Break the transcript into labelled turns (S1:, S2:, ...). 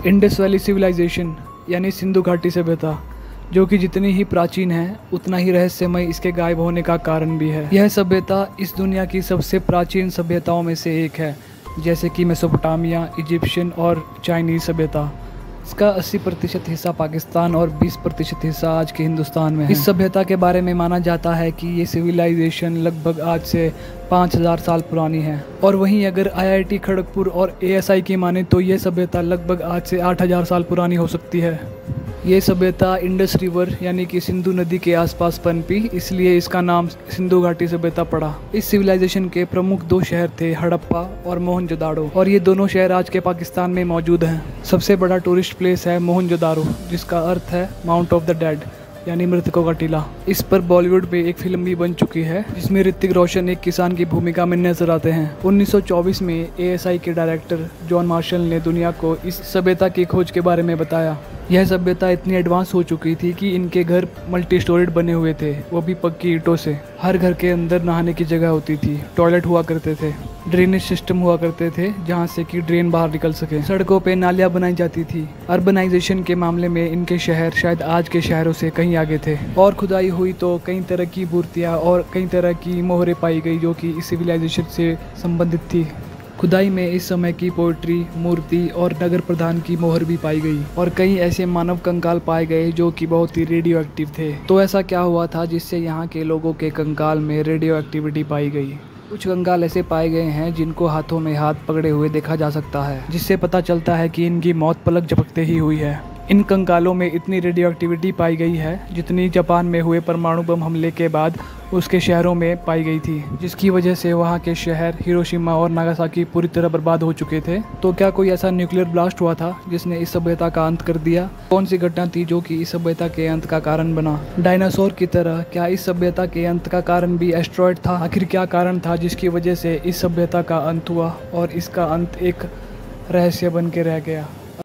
S1: Indus valley civilisation यानी सिंधु घाटी सभ्यता, जो कि जितनी ही प्राचीन है उतना ही रहस्यमय इसके गायब होने का कारण भी है। यह सभ्यता इस दुनिया की सबसे प्राचीन सभ्यताओं में से एक है, जैसे कि मेसोपोटामिया, इजिप्शियन और चाइनीज सभ्यता। इसका 80% हिस्सा पाकिस्तान और 20% हिस्सा आज के हिंदुस्तान में है। इस सभ्यता के बारे में माना जाता है कि ये सिविलाइजेशन लगभग आज से 5000 साल पुरानी है। और वहीं अगर IIT खड़गपुर और ASI की माने तो ये सभ्यता लगभग आज से 8000 साल पुरानी हो सकती है। ये सभ्यता इंडस रिवर यानी कि सिंधु नदी के आसपास पनपी, इसलिए इसका नाम सिंधु घाटी सभ्यता पड़ा। इस सिविलाइजेशन के प्रमुख 2 शहर थे, हड़प्पा और मोहनजोदाड़ो, और ये दोनों शहर आज के पाकिस्तान में मौजूद हैं। सबसे बड़ा टूरिस्ट प्लेस है मोहनजोदाड़ो, जिसका अर्थ है माउंट ऑफ द डेड यानी मृतकों का टीला। इस पर बॉलीवुड में एक फिल्म भी बन चुकी है, जिसमें ऋतिक रोशन एक किसान की भूमिका में नजर आते हैं। 1924 में ASI के डायरेक्टर जॉन मार्शल ने दुनिया को इस सभ्यता की खोज के बारे में बताया। यह सभ्यता इतनी एडवांस हो चुकी थी कि इनके घर मल्टी स्टोरेड बने हुए थे, वो भी पक्की ईंटों से। हर घर के अंदर नहाने की जगह होती थी, टॉयलेट हुआ करते थे, ड्रेनेज सिस्टम हुआ करते थे जहां से कि ड्रेन बाहर निकल सके। सड़कों पे नालियां बनाई जाती थी। अर्बनाइजेशन के मामले में इनके शहर शायद आज के शहरों से कहीं आगे थे। और खुदाई हुई तो कई तरह की मूर्तियाँ और कई तरह की मोहरें पाई गई जो कि इस सिविलाइजेशन से संबंधित थी। खुदाई में इस समय की पोइट्री, मूर्ति और नगर प्रधान की मोहर भी पाई गई, और कई ऐसे मानव कंकाल पाए गए जो कि बहुत ही रेडियो एक्टिव थे। तो ऐसा क्या हुआ था जिससे यहाँ के लोगों के कंकाल में रेडियो एक्टिविटी पाई गई? कुछ कंकाल ऐसे पाए गए हैं जिनको हाथों में हाथ पकड़े हुए देखा जा सकता है, जिससे पता चलता है कि इनकी मौत पलक झपकते ही हुई है। इन कंकालों में इतनी रेडियो एक्टिविटी पाई गई है जितनी जापान में हुए परमाणु बम हमले के बाद उसके शहरों में पाई गई थी, जिसकी वजह से वहाँ के शहर हिरोशिमा और नागासाकी पूरी तरह बर्बाद हो चुके थे। तो क्या कोई ऐसा न्यूक्लियर ब्लास्ट हुआ था जिसने इस सभ्यता का अंत कर दिया? कौन सी घटना थी जो कि इस सभ्यता के अंत का कारण बना? डायनासोर की तरह क्या इस सभ्यता के अंत का कारण भी एस्ट्रॉयड था? आखिर क्या कारण था जिसकी वजह से इस सभ्यता का अंत हुआ और इसका अंत एक रहस्य बन के रह गया?